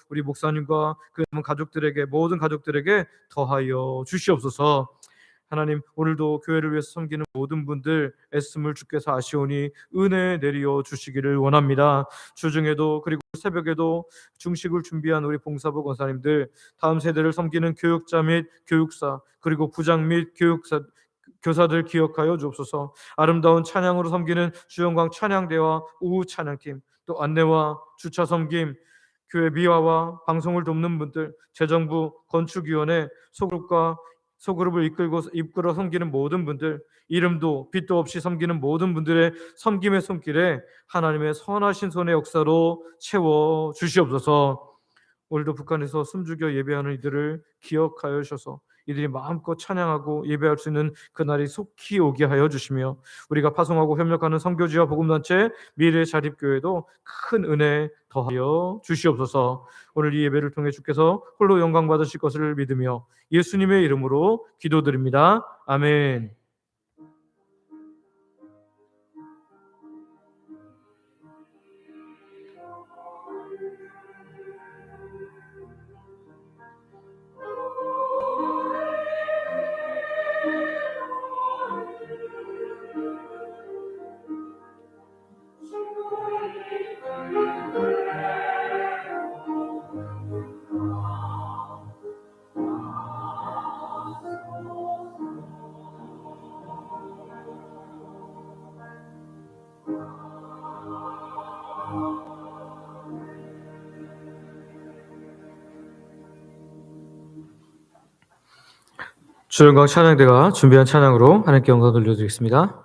우리 목사님과 그 가족들에게, 모든 가족들에게 더하여 주시옵소서. 하나님, 오늘도 교회를 위해서 섬기는 모든 분들 애씀을 주께서 아시오니 은혜 내려 주시기를 원합니다. 주중에도 그리고 새벽에도 중식을 준비한 우리 봉사부 권사님들, 다음 세대를 섬기는 교육자 및 교육사, 그리고 부장 및 교사들 기억하여 주옵소서. 아름다운 찬양으로 섬기는 주영광 찬양대와 우후 찬양팀, 또 안내와 주차 섬김, 교회 미화와 방송을 돕는 분들, 재정부, 건축위원회, 소그룹을 이끌어 섬기는 모든 분들, 이름도 빛도 없이 섬기는 모든 분들의 섬김의 손길에 하나님의 선하신 손의 역사로 채워 주시옵소서. 오늘도 북한에서 숨죽여 예배하는 이들을 기억하여 주셔서 이들이 마음껏 찬양하고 예배할 수 있는 그날이 속히 오게 하여 주시며, 우리가 파송하고 협력하는 선교지와 복음단체 미래 자립교회도 큰 은혜 더하여 주시옵소서. 오늘 이 예배를 통해 주께서 홀로 영광 받으실 것을 믿으며 예수님의 이름으로 기도드립니다. 아멘. 주영광 찬양대가 준비한 찬양으로 하나님께 영광 돌려드리겠습니다.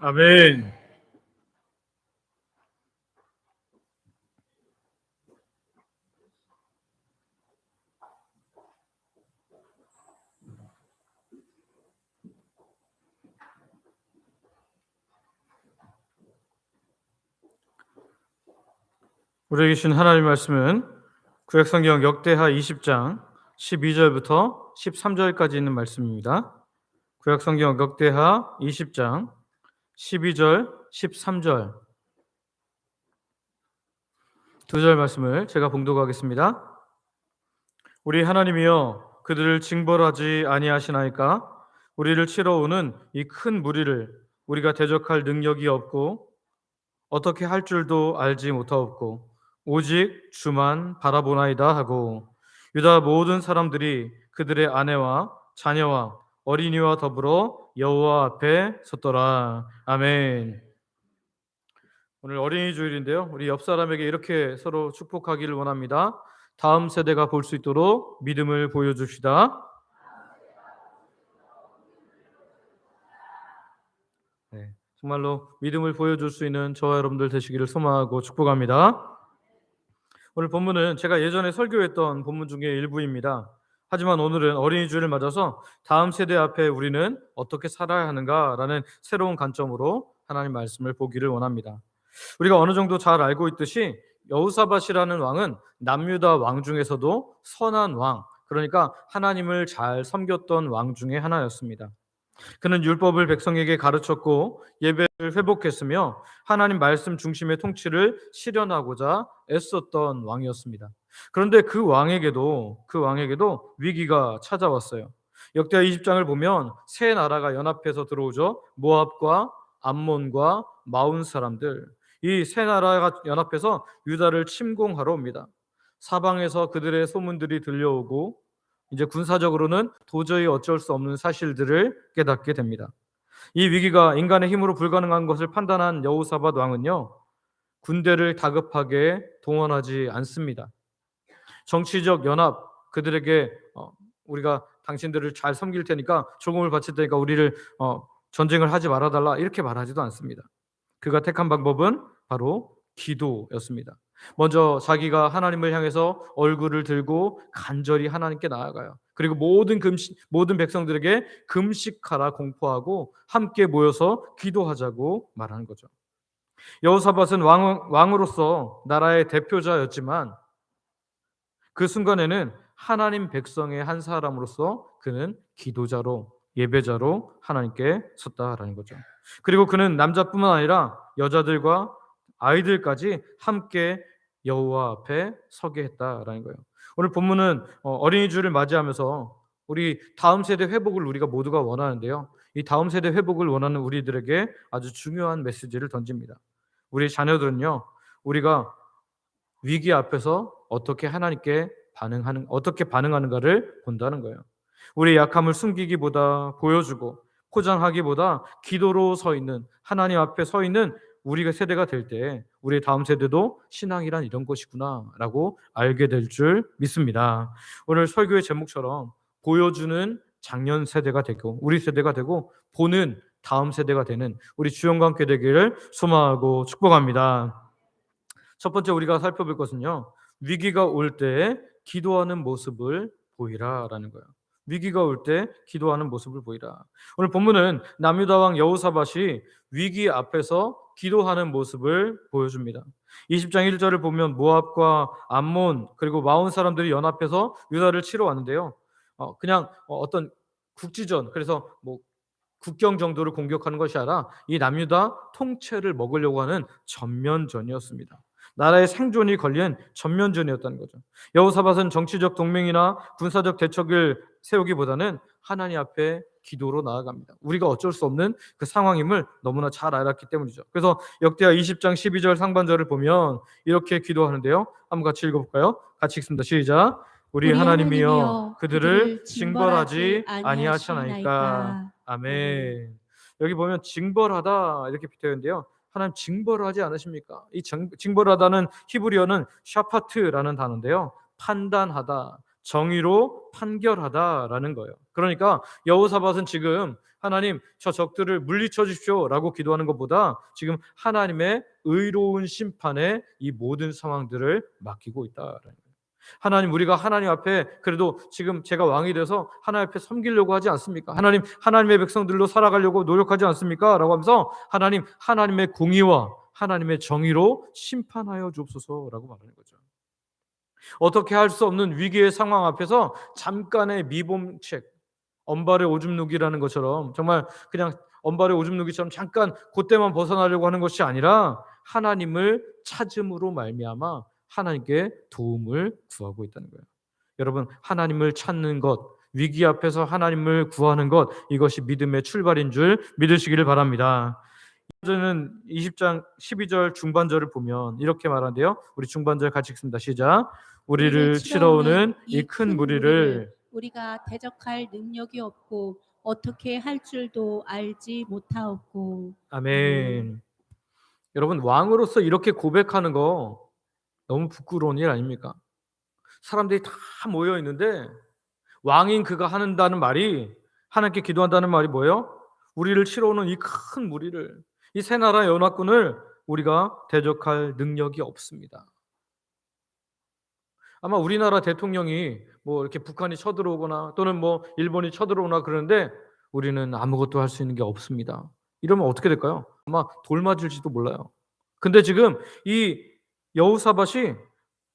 아멘. 우리에게 주신 하나님의 말씀은 구약성경 역대하 20장 12절부터 13절까지 있는 말씀입니다. 구약성경 역대하 20장 12절, 13절 두 절 말씀을 제가 봉독하겠습니다. 우리 하나님이여 그들을 징벌하지 아니하시나이까? 우리를 치러 오는 이 큰 무리를 우리가 대적할 능력이 없고 어떻게 할 줄도 알지 못하옵고 오직 주만 바라보나이다 하고 유다 모든 사람들이 그들의 아내와 자녀와 어린이와 더불어 여호와 앞에 섰더라. 아멘. 오늘 어린이 주일인데요. 우리 옆 사람에게 이렇게 서로 축복하기를 원합니다. 다음 세대가 볼 수 있도록 믿음을 보여줍시다. 네, 정말로 믿음을 보여줄 수 있는 저와 여러분들 되시기를 소망하고 축복합니다. 오늘 본문은 제가 예전에 설교했던 본문 중에 일부입니다. 하지만 오늘은 어린이 주일을 맞아서 다음 세대 앞에 우리는 어떻게 살아야 하는가라는 새로운 관점으로 하나님 말씀을 보기를 원합니다. 우리가 어느 정도 잘 알고 있듯이 여호사밧이라는 왕은 남유다 왕 중에서도 선한 왕, 그러니까 하나님을 잘 섬겼던 왕 중에 하나였습니다. 그는 율법을 백성에게 가르쳤고 예배를 회복했으며 하나님 말씀 중심의 통치를 실현하고자 애썼던 왕이었습니다. 그런데 그 왕에게도 위기가 찾아왔어요. 역대하 20장을 보면 세 나라가 연합해서 들어오죠. 모압과 암몬과 마온 사람들, 이 세 나라가 연합해서 유다를 침공하러 옵니다. 사방에서 그들의 소문들이 들려오고 이제 군사적으로는 도저히 어쩔 수 없는 사실들을 깨닫게 됩니다. 이 위기가 인간의 힘으로 불가능한 것을 판단한 여호사밧 왕은요, 군대를 다급하게 동원하지 않습니다. 정치적 연합, 그들에게 우리가 당신들을 잘 섬길 테니까 조공을 바칠 테니까 우리를 전쟁을 하지 말아달라 이렇게 말하지도 않습니다. 그가 택한 방법은 바로 기도였습니다. 먼저 자기가 하나님을 향해서 얼굴을 들고 간절히 하나님께 나아가요. 그리고 모든 백성들에게 금식하라 공포하고 함께 모여서 기도하자고 말하는 거죠. 여호사밧은 왕으로서 나라의 대표자였지만 그 순간에는 하나님 백성의 한 사람으로서 그는 기도자로, 예배자로 하나님께 섰다라는 거죠. 그리고 그는 남자뿐만 아니라 여자들과 아이들까지 함께 여호와 앞에 서게 했다라는 거예요. 오늘 본문은 어린이 주를 맞이하면서 우리 다음 세대 회복을 우리가 모두가 원하는데요. 이 다음 세대 회복을 원하는 우리들에게 아주 중요한 메시지를 던집니다. 우리 자녀들은요, 우리가 위기 앞에서 어떻게 반응하는가를 본다는 거예요. 우리의 약함을 숨기기보다 보여주고 포장하기보다 기도로 서 있는, 하나님 앞에 서 있는 우리가 세대가 될 때 우리의 다음 세대도 신앙이란 이런 것이구나라고 알게 될 줄 믿습니다. 오늘 설교의 제목처럼 보여주는 작년 세대가 되고 우리 세대가 되고 보는 다음 세대가 되는 우리 주영과 함께 되기를 소망하고 축복합니다. 첫 번째 우리가 살펴볼 것은요, 위기가 올 때 기도하는 모습을 보이라라는 거예요. 위기가 올 때 기도하는 모습을 보이라. 오늘 본문은 남유다 왕 여호사밧이 위기 앞에서 기도하는 모습을 보여줍니다. 20장 1절을 보면 모압과 암몬 그리고 마온 사람들이 연합해서 유다를 치러 왔는데요. 그냥 어떤 국지전, 그래서 뭐 국경 정도를 공격하는 것이 아니라 이 남유다 통째를 먹으려고 하는 전면전이었습니다. 나라의 생존이 걸린 전면전이었다는 거죠. 여호사밧은 정치적 동맹이나 군사적 대책을 세우기보다는 하나님 앞에 기도로 나아갑니다. 우리가 어쩔 수 없는 그 상황임을 너무나 잘 알았기 때문이죠. 그래서 역대하 20장 12절 상반절을 보면 이렇게 기도하는데요. 한번 같이 읽어볼까요? 같이 읽습니다. 시작. 우리 하나님이여 그들을 징벌하지 아니하시나이까. 아멘. 여기 보면 징벌하다 이렇게 되어 있는데요. 하나님 징벌을 하지 않으십니까? 이 징벌하다는 히브리어는 샤파트라는 단어인데요. 판단하다, 정의로 판결하다라는 거예요. 그러니까 여호사밧은 지금 하나님 저 적들을 물리쳐 주십시오라고 기도하는 것보다 지금 하나님의 의로운 심판에 이 모든 상황들을 맡기고 있다라는 거예요. 하나님, 우리가 하나님 앞에 그래도 지금 제가 왕이 돼서 하나님 앞에 섬기려고 하지 않습니까? 하나님, 하나님의 백성들로 살아가려고 노력하지 않습니까? 라고 하면서 하나님, 하나님의 공의와 하나님의 정의로 심판하여 주옵소서라고 말하는 거죠. 어떻게 할 수 없는 위기의 상황 앞에서 잠깐의 미봉책, 언발의 오줌 누기라는 것처럼 정말 그냥 언발의 오줌 누기처럼 잠깐 그때만 벗어나려고 하는 것이 아니라 하나님을 찾음으로 말미암아 하나님께 도움을 구하고 있다는 거예요. 여러분, 하나님을 찾는 것, 위기 앞에서 하나님을 구하는 것, 이것이 믿음의 출발인 줄 믿으시기를 바랍니다. 저는 20장 12절 중반절을 보면 이렇게 말하는데요. 우리 중반절 같이 읽습니다. 시작. 우리를 치러오는 이 큰 무리를 우리가 대적할 능력이 없고 어떻게 할 줄도 알지 못하옵고. 아멘. 여러분, 왕으로서 이렇게 고백하는 거 너무 부끄러운 일 아닙니까? 사람들이 다 모여 있는데 왕인 그가 한다는 말이, 하나님께 기도한다는 말이 뭐예요? 우리를 치러오는 이 큰 무리를, 이 세 나라 연합군을 우리가 대적할 능력이 없습니다. 아마 우리나라 대통령이 뭐 이렇게 북한이 쳐들어오거나 또는 뭐 일본이 쳐들어오나 그러는데 우리는 아무것도 할 수 있는 게 없습니다. 이러면 어떻게 될까요? 아마 돌 맞을지도 몰라요. 근데 지금 이 여호사밧이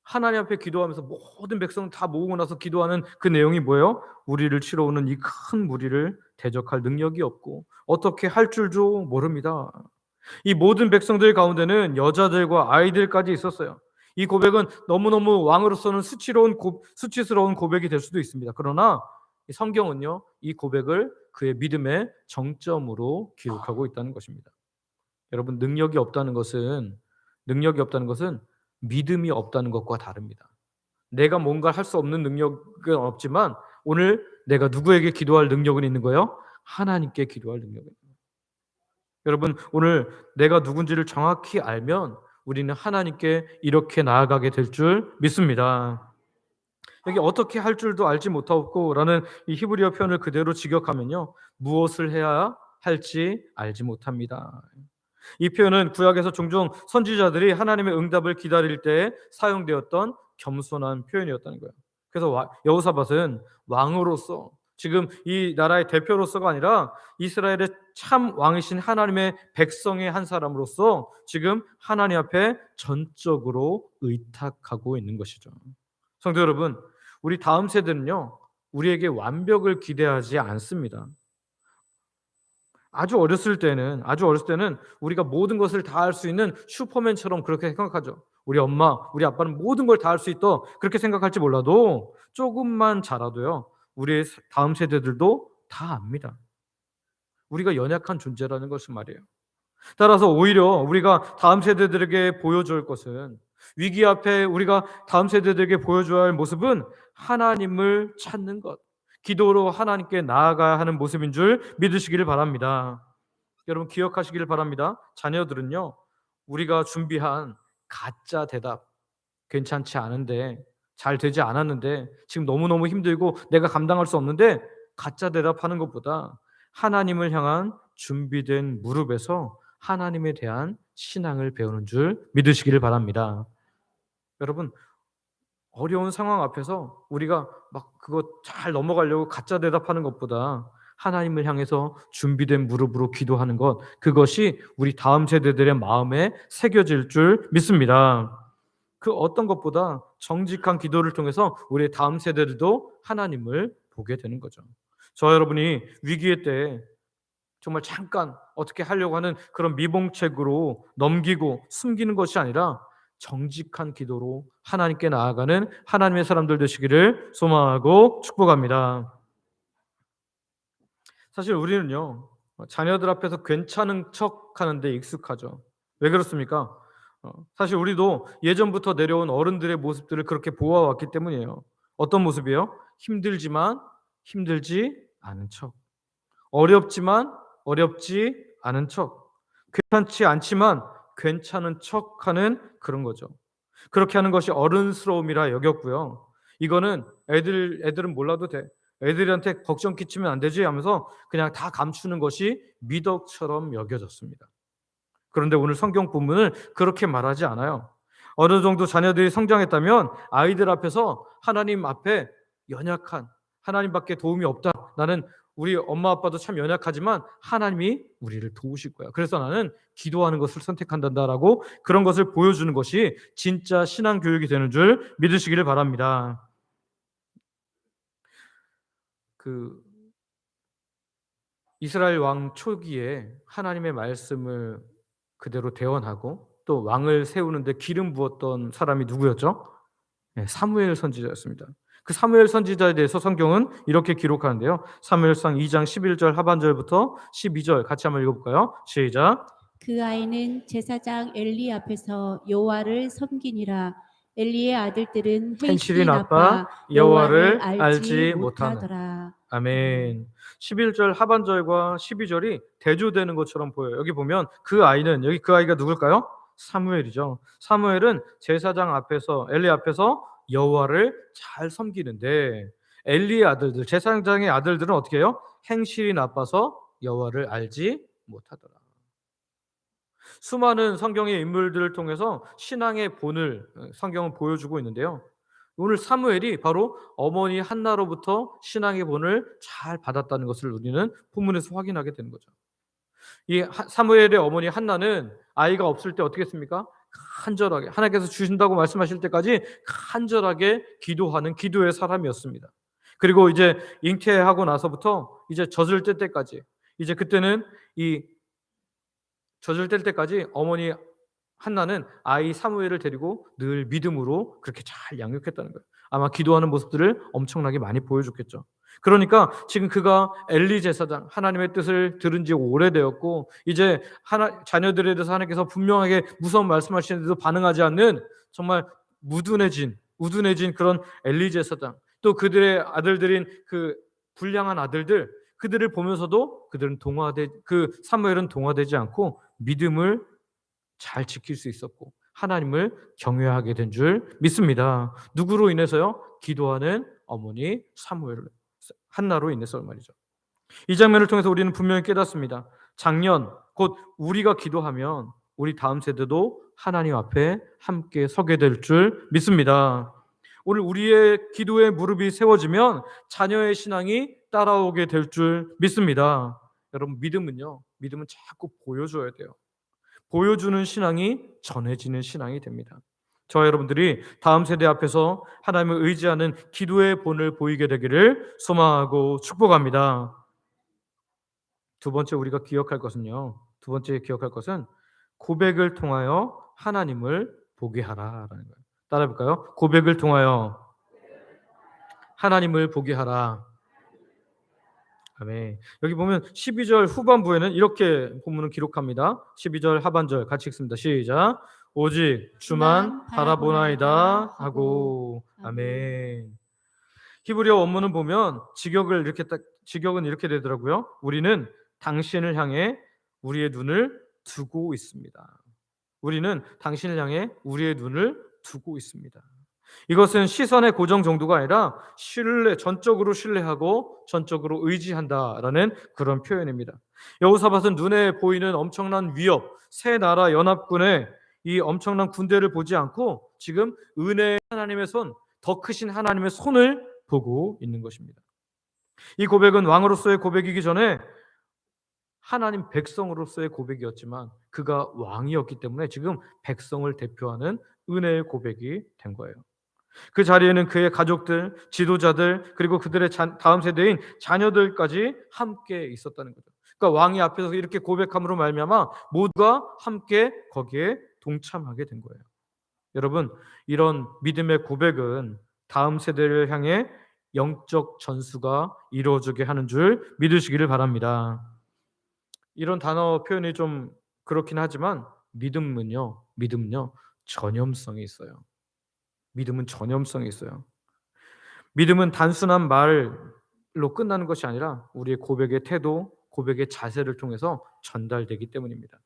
하나님 앞에 기도하면서 모든 백성 다 모으고 나서 기도하는 그 내용이 뭐예요? 우리를 치러오는 이 큰 무리를 대적할 능력이 없고 어떻게 할 줄도 모릅니다. 이 모든 백성들 가운데는 여자들과 아이들까지 있었어요. 이 고백은 너무너무 왕으로서는 수치스러운 고백이 될 수도 있습니다. 그러나 이 성경은요, 이 고백을 그의 믿음의 정점으로 기록하고 있다는 것입니다. 여러분, 능력이 없다는 것은 믿음이 없다는 것과 다릅니다. 내가 뭔가 할 수 없는 능력은 없지만 오늘 내가 누구에게 기도할 능력은 있는 거예요? 하나님께 기도할 능력은 있는 거예요. 여러분, 오늘 내가 누군지를 정확히 알면 우리는 하나님께 이렇게 나아가게 될 줄 믿습니다. 여기 어떻게 할 줄도 알지 못하고 라는 이 히브리어 표현을 그대로 직역하면요, 무엇을 해야 할지 알지 못합니다. 이 표현은 구약에서 종종 선지자들이 하나님의 응답을 기다릴 때 사용되었던 겸손한 표현이었다는 거예요. 그래서 여호사밧은 왕으로서, 지금 이 나라의 대표로서가 아니라 이스라엘의 참 왕이신 하나님의 백성의 한 사람으로서 지금 하나님 앞에 전적으로 의탁하고 있는 것이죠. 성도 여러분, 우리 다음 세대는요, 우리에게 완벽을 기대하지 않습니다. 아주 어렸을 때는 우리가 모든 것을 다 할 수 있는 슈퍼맨처럼 그렇게 생각하죠. 우리 엄마, 우리 아빠는 모든 걸 다 할 수 있다, 그렇게 생각할지 몰라도 조금만 자라도요, 우리의 다음 세대들도 다 압니다. 우리가 연약한 존재라는 것을 말이에요. 따라서 오히려 우리가 다음 세대들에게 보여줄 것은, 위기 앞에 우리가 다음 세대들에게 보여줘야 할 모습은 하나님을 찾는 것, 기도로 하나님께 나아가야 하는 모습인 줄 믿으시기를 바랍니다. 여러분, 기억하시기를 바랍니다. 자녀들은요, 우리가 준비한 가짜 대답, 괜찮지 않은데, 잘 되지 않았는데, 지금 너무너무 힘들고 내가 감당할 수 없는데 가짜 대답하는 것보다 하나님을 향한 준비된 무릎에서 하나님에 대한 신앙을 배우는 줄 믿으시기를 바랍니다. 여러분, 어려운 상황 앞에서 우리가 막 그거 잘 넘어가려고 가짜 대답하는 것보다 하나님을 향해서 준비된 무릎으로 기도하는 것, 그것이 우리 다음 세대들의 마음에 새겨질 줄 믿습니다. 그 어떤 것보다 정직한 기도를 통해서 우리 다음 세대들도 하나님을 보게 되는 거죠. 저 여러분이 위기의 때 정말 잠깐 어떻게 하려고 하는 그런 미봉책으로 넘기고 숨기는 것이 아니라 정직한 기도로 하나님께 나아가는 하나님의 사람들 되시기를 소망하고 축복합니다. 사실 우리는요, 자녀들 앞에서 괜찮은 척 하는데 익숙하죠. 왜 그렇습니까? 사실 우리도 예전부터 내려온 어른들의 모습들을 그렇게 보아왔기 때문이에요. 어떤 모습이에요? 힘들지만 힘들지 않은 척, 어렵지만 어렵지 않은 척, 괜찮지 않지만 괜찮은 척하는 그런 거죠. 그렇게 하는 것이 어른스러움이라 여겼고요. 이거는 애들은 몰라도 돼. 애들한테 걱정 끼치면 안 되지 하면서 그냥 다 감추는 것이 미덕처럼 여겨졌습니다. 그런데 오늘 성경 본문은 그렇게 말하지 않아요. 어느 정도 자녀들이 성장했다면 아이들 앞에서 하나님 앞에 연약한, 하나님밖에 도움이 없다. 나는 우리 엄마 아빠도 참 연약하지만 하나님이 우리를 도우실 거야. 그래서 나는 기도하는 것을 선택한다라고 그런 것을 보여주는 것이 진짜 신앙 교육이 되는 줄 믿으시기를 바랍니다. 그 이스라엘 왕 초기에 하나님의 말씀을 그대로 대언하고 또 왕을 세우는데 기름 부었던 사람이 누구였죠? 네, 사무엘 선지자였습니다. 그 사무엘 선지자에 대해서 성경은 이렇게 기록하는데요. 사무엘상 2장 11절 하반절부터 12절 같이 한번 읽어볼까요? 시작. 그 아이는 제사장 엘리 앞에서 여호와를 섬기니라. 엘리의 아들들은 행실이 행실이 나빠 여호와를 여호와를 알지 알지 못하는. 못하더라. 아멘. 11절 하반절과 12절이 대조되는 것처럼 보여요. 여기 보면 그 아이는, 여기 그 아이가 누굴까요? 사무엘이죠. 사무엘은 제사장 앞에서, 엘리 앞에서 여호와를 잘 섬기는데 엘리의 아들들, 제사장의 아들들은 어떻게 해요? 행실이 나빠서 여호와를 알지 못하더라. 수많은 성경의 인물들을 통해서 신앙의 본을 성경은 보여주고 있는데요. 오늘 사무엘이 바로 어머니 한나로부터 신앙의 본을 잘 받았다는 것을 우리는 본문에서 확인하게 되는 거죠. 이 사무엘의 어머니 한나는 아이가 없을 때 어떻게 했습니까? 간절하게 하나님께서 주신다고 말씀하실 때까지 간절하게 기도하는 기도의 사람이었습니다. 그리고 이제 잉태하고 나서부터 이제 젖을 뗄 때까지, 이제 그때는 이 젖을 뗄 때까지 어머니 한나는 아이 사무엘을 데리고 늘 믿음으로 그렇게 잘 양육했다는 거예요. 아마 기도하는 모습들을 엄청나게 많이 보여줬겠죠. 그러니까 지금 그가 엘리 제사장, 하나님의 뜻을 들은 지 오래되었고 이제 자녀들에 대해서 하나님께서 분명하게 무서운 말씀하시는데도 반응하지 않는 정말 우둔해진 그런 엘리 제사장, 또 그들의 아들들인 그 불량한 아들들, 그들을 보면서도 그 사무엘은 동화되지 않고 믿음을 잘 지킬 수 있었고 하나님을 경외하게 된 줄 믿습니다. 누구로 인해서요? 기도하는 어머니 사무엘 한나로 인해서 말이죠. 이 장면을 통해서 우리는 분명히 깨닫습니다. 작년 곧 우리가 기도하면 우리 다음 세대도 하나님 앞에 함께 서게 될 줄 믿습니다. 오늘 우리의 기도에 무릎이 세워지면 자녀의 신앙이 따라오게 될 줄 믿습니다. 여러분 믿음은 자꾸 보여줘야 돼요. 보여주는 신앙이 전해지는 신앙이 됩니다. 저와 여러분들이 다음 세대 앞에서 하나님을 의지하는 기도의 본을 보이게 되기를 소망하고 축복합니다. 두 번째 기억할 것은 고백을 통하여 하나님을 보게 하라라는 거예요. 따라해 볼까요? 고백을 통하여 하나님을 보게 하라. 아멘. 여기 보면 12절 후반부에는 이렇게 본문은 기록합니다. 12절 하반절 같이 읽습니다. 시작. 오직 주만 바라보나이다 하고. 아멘. 히브리어 원문을 보면 직역은 이렇게 되더라고요. 우리는 당신을 향해 우리의 눈을 두고 있습니다. 우리는 당신을 향해 우리의 눈을 두고 있습니다. 이것은 시선의 고정 정도가 아니라 전적으로 신뢰하고 전적으로 의지한다라는 그런 표현입니다. 여호사밧은 눈에 보이는 엄청난 위협, 새 나라 연합군의 이 엄청난 군대를 보지 않고 지금 은혜의 하나님의 손, 더 크신 하나님의 손을 보고 있는 것입니다. 이 고백은 왕으로서의 고백이기 전에 하나님 백성으로서의 고백이었지만 그가 왕이었기 때문에 지금 백성을 대표하는 은혜의 고백이 된 거예요. 그 자리에는 그의 가족들, 지도자들, 그리고 그들의 다음 세대인 자녀들까지 함께 있었다는 거죠. 그러니까 왕이 앞에서 이렇게 고백함으로 말미암아 모두가 함께 거기에 동참하게 된 거예요. 여러분, 이런 믿음의 고백은 다음 세대를 향해 영적 전수가 이루어지게 하는 줄 믿으시기를 바랍니다. 이런 단어 표현이 좀 그렇긴 하지만 믿음은요 전염성이 있어요. 믿음은 전염성이 있어요. 믿음은 단순한 말로 끝나는 것이 아니라 우리의 고백의 태도, 고백의 자세를 통해서 전달되기 때문입니다.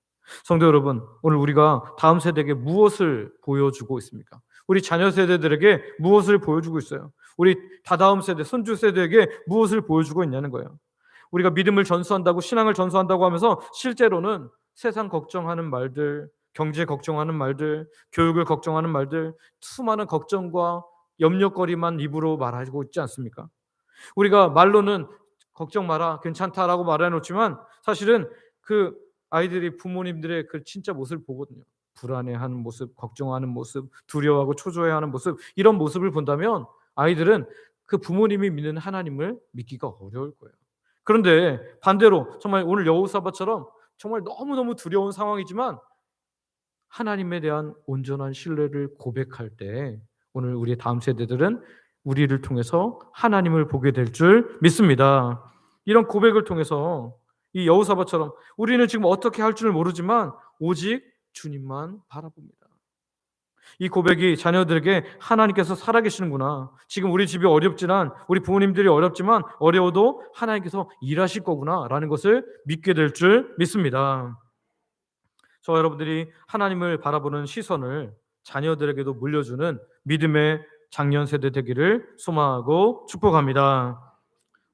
성도 여러분, 오늘 우리가 다음 세대에게 무엇을 보여주고 있습니까? 우리 자녀 세대들에게 무엇을 보여주고 있어요? 우리 다다음 세대, 손주 세대에게 무엇을 보여주고 있냐는 거예요. 우리가 믿음을 전수한다고, 신앙을 전수한다고 하면서 실제로는 세상 걱정하는 말들, 경제 걱정하는 말들, 교육을 걱정하는 말들, 수많은 걱정과 염려거리만 입으로 말하고 있지 않습니까? 우리가 말로는 걱정 마라, 괜찮다라고 말해 놓지만 사실은 그 아이들이 부모님들의 그 진짜 모습을 보거든요. 불안해하는 모습, 걱정하는 모습, 두려워하고 초조해하는 모습, 이런 모습을 본다면 아이들은 그 부모님이 믿는 하나님을 믿기가 어려울 거예요. 그런데 반대로 정말 오늘 여호사밧처럼 정말 너무너무 두려운 상황이지만 하나님에 대한 온전한 신뢰를 고백할 때 오늘 우리 다음 세대들은 우리를 통해서 하나님을 보게 될 줄 믿습니다. 이런 고백을 통해서 이 여호사밧처럼 우리는 지금 어떻게 할 줄 모르지만 오직 주님만 바라봅니다. 이 고백이 자녀들에게 하나님께서 살아계시는구나. 지금 우리 집이 어렵지만, 우리 부모님들이 어렵지만 어려워도 하나님께서 일하실 거구나라는 것을 믿게 될 줄 믿습니다. 저와 여러분들이 하나님을 바라보는 시선을 자녀들에게도 물려주는 믿음의 장년 세대 되기를 소망하고 축복합니다.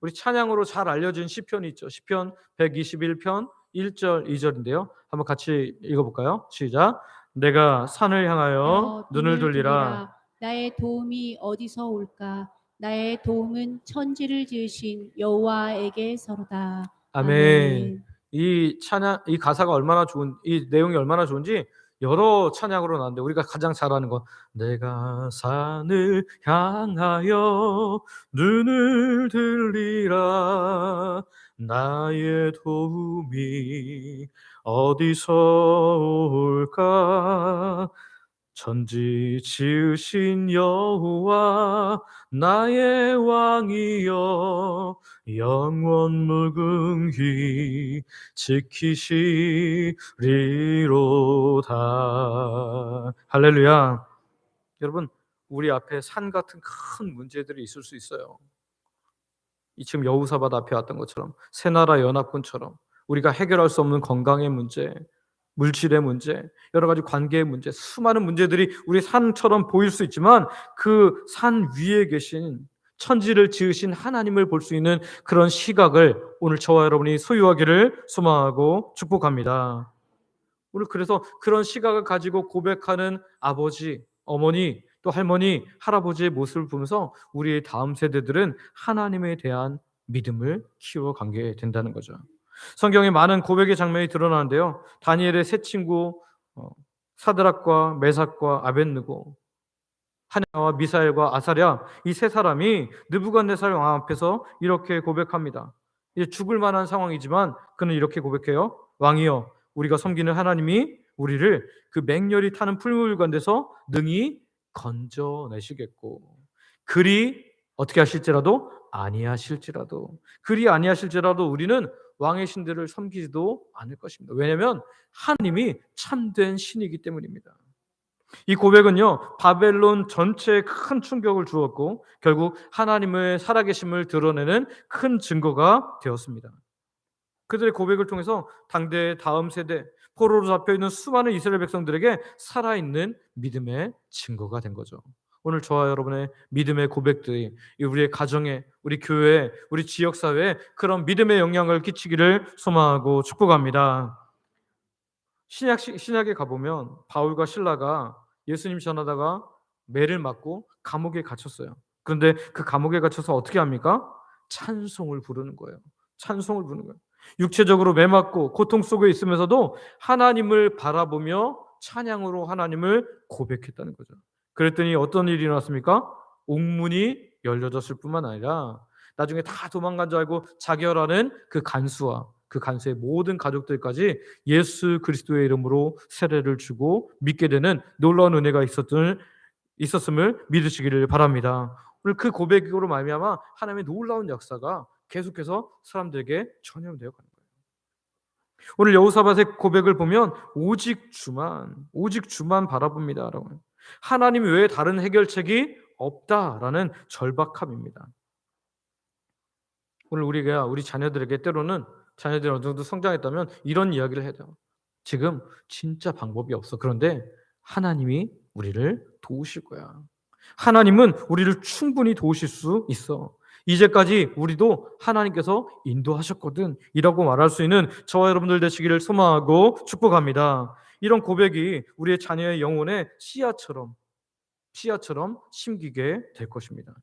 우리 찬양으로 잘 알려진 시편이 있죠. 시편 121편 1절 2절인데요. 한번 같이 읽어볼까요? 시작. 내가 산을 향하여 눈을 돌리라. 나의 도움이 어디서 올까? 나의 도움은 천지를 지으신 여호와에게서로다. 아멘. 이 찬양, 이 가사가 얼마나 좋은, 이 내용이 얼마나 좋은지 여러 찬양으로 나왔는데 우리가 가장 잘 아는 건 내가 산을 향하여 눈을 들리라. 나의 도움이 어디서 올까? 천지 지으신 여호와 나의 왕이여 영원 무궁히 지키시리로다. 할렐루야. 여러분, 우리 앞에 산 같은 큰 문제들이 있을 수 있어요. 이 지금 여호사밧 앞에 왔던 것처럼 새나라 연합군처럼 우리가 해결할 수 없는 건강의 문제, 물질의 문제, 여러 가지 관계의 문제, 수많은 문제들이 우리 산처럼 보일 수 있지만 그 산 위에 계신 천지를 지으신 하나님을 볼 수 있는 그런 시각을 오늘 저와 여러분이 소유하기를 소망하고 축복합니다. 오늘 그래서 그런 시각을 가지고 고백하는 아버지, 어머니, 또 할머니, 할아버지의 모습을 보면서 우리의 다음 세대들은 하나님에 대한 믿음을 키워가게 된다는 거죠. 성경에 많은 고백의 장면이 드러나는데요. 다니엘의 세 친구 사드락과 메삭과 아벳느고, 하냐와 미사엘과 아사랴, 이 세 사람이 느부갓네살 왕 앞에서 이렇게 고백합니다. 이제 죽을 만한 상황이지만 그는 이렇게 고백해요. 왕이여, 우리가 섬기는 하나님이 우리를 그 맹렬히 타는 풀무불 가운데서 능히 건져내시겠고, 그리 어떻게 하실지라도 아니하실지라도, 그리 아니하실지라도 우리는 왕의 신들을 섬기지도 않을 것입니다. 왜냐하면 하나님이 참된 신이기 때문입니다. 이 고백은요, 바벨론 전체에 큰 충격을 주었고 결국 하나님의 살아계심을 드러내는 큰 증거가 되었습니다. 그들의 고백을 통해서 당대의 다음 세대, 포로로 잡혀있는 수많은 이스라엘 백성들에게 살아있는 믿음의 증거가 된 거죠. 오늘 저와 여러분의 믿음의 고백들이 우리의 가정에, 우리 교회에, 우리 지역사회에 그런 믿음의 영향을 끼치기를 소망하고 축복합니다. 신약에 가보면 바울과 실라가 예수님 전하다가 매를 맞고 감옥에 갇혔어요. 그런데 그 감옥에 갇혀서 어떻게 합니까? 찬송을 부르는 거예요. 찬송을 부르는 거예요. 육체적으로 매 맞고 고통 속에 있으면서도 하나님을 바라보며 찬양으로 하나님을 고백했다는 거죠. 그랬더니 어떤 일이 일어났습니까? 옥문이 열려졌을 뿐만 아니라 나중에 다 도망간 줄 알고 자결하는 그 간수와 그 간수의 모든 가족들까지 예수 그리스도의 이름으로 세례를 주고 믿게 되는 놀라운 은혜가 있었음을 믿으시기를 바랍니다. 오늘 그 고백으로 말미암아 하나님의 놀라운 역사가 계속해서 사람들에게 전염되어 가는 거예요. 오늘 여호사밧의 고백을 보면 오직 주만 바라봅니다라고. 하나님 외에 다른 해결책이 없다라는 절박함입니다. 오늘 우리가 우리 자녀들에게 때로는 자녀들이 어느 정도 성장했다면 이런 이야기를 해야 돼요. 지금 진짜 방법이 없어. 그런데 하나님이 우리를 도우실 거야. 하나님은 우리를 충분히 도우실 수 있어. 이제까지 우리도 하나님께서 인도하셨거든 이라고 말할 수 있는 저와 여러분들 되시기를 소망하고 축복합니다. 이런 고백이 우리의 자녀의 영혼에 씨앗처럼 심기게 될 것입니다.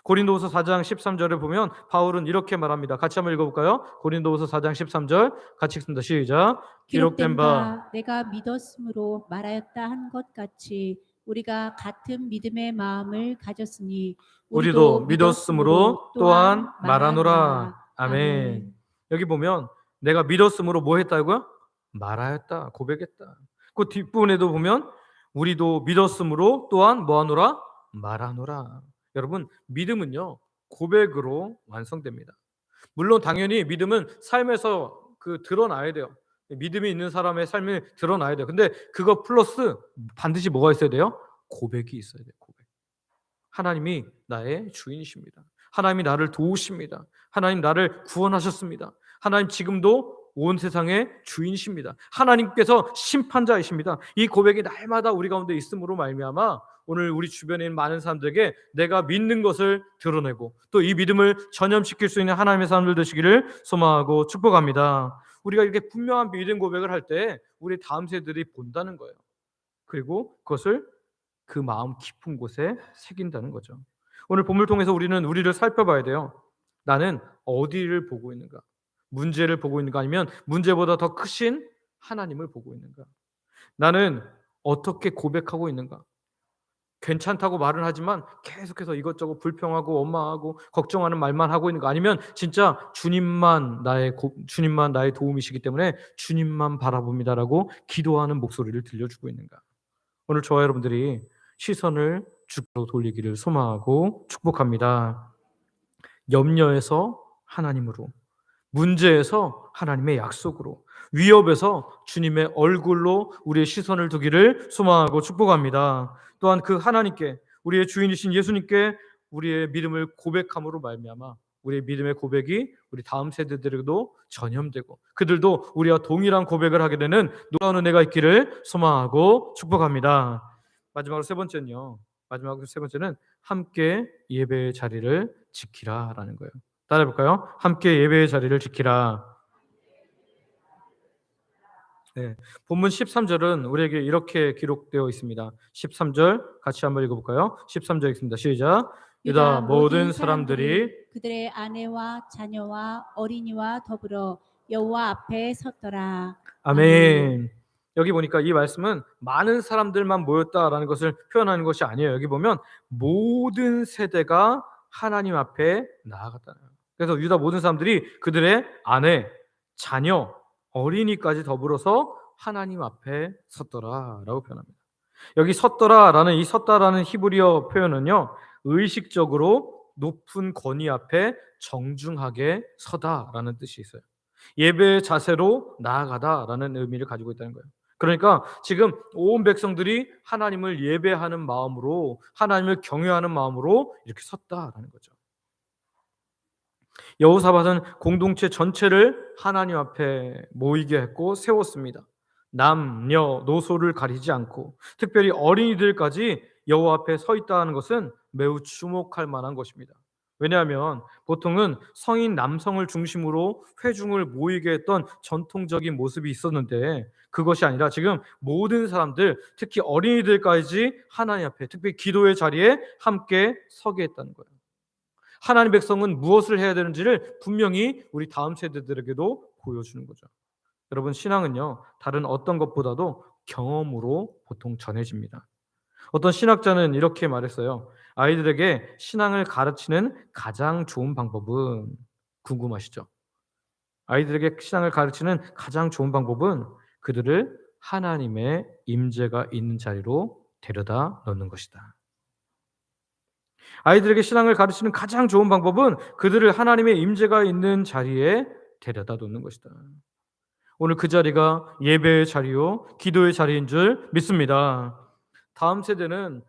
고린도후서 4장 13절에 보면 바울은 이렇게 말합니다. 같이 한번 읽어볼까요? 고린도후서 4장 13절 같이 읽습니다. 시작. 기록된 바 내가 믿었으므로 말하였다 한 것 같이 우리가 같은 믿음의 마음을 가졌으니 우리도 믿었으므로 또한 말하노라. 아멘. 여기 보면 내가 믿었으므로 뭐 했다고요? 말하였다, 고백했다. 그 뒷부분에도 보면 우리도 믿었으므로 또한 뭐하노라? 말하노라. 여러분, 믿음은요 고백으로 완성됩니다. 물론 당연히 믿음은 삶에서 드러나야 돼요. 믿음이 있는 사람의 삶이 드러나야 돼요. 근데 그거 플러스 반드시 뭐가 있어야 돼요? 고백이 있어야 돼요. 고백. 하나님이 나의 주인이십니다. 하나님이 나를 도우십니다. 하나님 나를 구원하셨습니다. 하나님 지금도 온 세상의 주인이십니다. 하나님께서 심판자이십니다. 이 고백이 날마다 우리 가운데 있음으로 말미암아 오늘 우리 주변에 있는 많은 사람들에게 내가 믿는 것을 드러내고 또 이 믿음을 전염시킬 수 있는 하나님의 사람들 되시기를 소망하고 축복합니다. 우리가 이렇게 분명한 믿음 고백을 할 때 우리 다음 세대들이 본다는 거예요. 그리고 그것을 그 마음 깊은 곳에 새긴다는 거죠. 오늘 본문을 통해서 우리는 우리를 살펴봐야 돼요. 나는 어디를 보고 있는가? 문제를 보고 있는가? 아니면 문제보다 더 크신 하나님을 보고 있는가? 나는 어떻게 고백하고 있는가? 괜찮다고 말은 하지만 계속해서 이것저것 불평하고 원망하고 걱정하는 말만 하고 있는가? 아니면 진짜 주님만 나의 도움이시기 때문에 주님만 바라봅니다라고 기도하는 목소리를 들려주고 있는가? 오늘 저와 여러분들이 시선을 주로 돌리기를 소망하고 축복합니다. 염려에서 하나님으로, 문제에서 하나님의 약속으로, 위협에서 주님의 얼굴로 우리의 시선을 두기를 소망하고 축복합니다. 또한 그 하나님께, 우리의 주인이신 예수님께 우리의 믿음을 고백함으로 말미암아 우리의 믿음의 고백이 우리 다음 세대들에게도 전염되고 그들도 우리와 동일한 고백을 하게 되는 놀라운 은혜가 있기를 소망하고 축복합니다. 마지막으로 세 번째는 함께 예배의 자리를 지키라라는 거예요. 따라해 볼까요? 함께 예배의 자리를 지키라. 네, 본문 13절은 우리에게 이렇게 기록되어 있습니다. 13절 같이 한번 읽어볼까요? 13절 읽습니다. 시작. 유다 모든 사람들이 그들의 아내와 자녀와 어린이와 더불어 여호와 앞에 섰더라. 아멘. 여기 보니까 이 말씀은 많은 사람들만 모였다라는 것을 표현하는 것이 아니에요. 여기 보면 모든 세대가 하나님 앞에 나아갔다는 거예요. 그래서 유다 모든 사람들이 그들의 아내, 자녀, 어린이까지 더불어서 하나님 앞에 섰더라라고 표현합니다. 여기 섰더라라는 이 섰다라는 히브리어 표현은요, 의식적으로 높은 권위 앞에 정중하게 서다라는 뜻이 있어요. 예배의 자세로 나아가다라는 의미를 가지고 있다는 거예요. 그러니까 지금 온 백성들이 하나님을 예배하는 마음으로, 하나님을 경외하는 마음으로 이렇게 섰다라는 거죠. 여호사밧은 공동체 전체를 하나님 앞에 모이게 했고 세웠습니다. 남녀 노소를 가리지 않고 특별히 어린이들까지 여호와 앞에 서 있다는 것은 매우 주목할 만한 것입니다. 왜냐하면 보통은 성인 남성을 중심으로 회중을 모이게 했던 전통적인 모습이 있었는데 그것이 아니라 지금 모든 사람들, 특히 어린이들까지 하나님 앞에, 특히 기도의 자리에 함께 서게 했다는 거예요. 하나님 백성은 무엇을 해야 되는지를 분명히 우리 다음 세대들에게도 보여주는 거죠. 여러분, 신앙은요, 다른 어떤 것보다도 경험으로 보통 전해집니다. 어떤 신학자는 이렇게 말했어요. 아이들에게 신앙을 가르치는 가장 좋은 방법은, 궁금하시죠? 아이들에게 신앙을 가르치는 가장 좋은 방법은 그들을 하나님의 임재가 있는 자리로 데려다 놓는 것이다. 아이들에게 신앙을 가르치는 가장 좋은 방법은 그들을 하나님의 임재가 있는 자리에 데려다 놓는 것이다. 오늘 그 자리가 예배의 자리요, 기도의 자리인 줄 믿습니다. 다음 세대는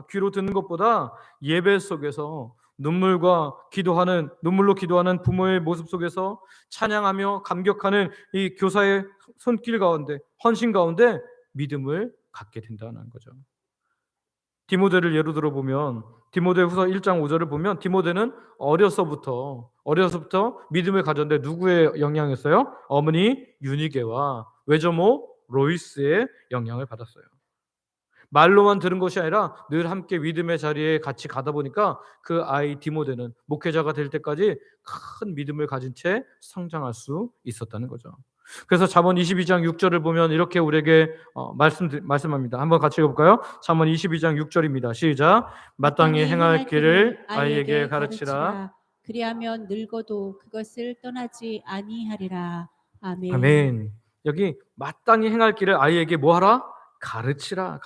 귀로 듣는 것보다 예배 속에서 눈물로 기도하는 부모의 모습 속에서 찬양하며 감격하는 이 교사의 손길 가운데, 헌신 가운데 믿음을 갖게 된다는 거죠. 디모데를 예로 들어 보면 디모데후서 1장 5절을 보면 디모데는 어려서부터 믿음을 가졌는데 누구의 영향이었어요? 어머니 유니게와 외조모 로이스의 영향을 받았어요. 말로만 들은 것이 아니라 늘 함께 믿음의 자리에 같이 가다 보니까 그 아이 디모데는 목회자가 될 때까지 큰 믿음을 가진 채 성장할 수 있었다는 거죠. 그래서 잠언 22장 6절을 보면 이렇게 우리에게 말씀합니다. 한번 같이 읽어볼까요? 잠언 22장 6절입니다. 시작. 마땅히 행할 길을 아이에게 가르치라. 그리하면 늙어도 그것을 떠나지 아니하리라. 아멘. 아멘. 여기 마땅히 행할 길을 아이에게 뭐하라? 가르치라.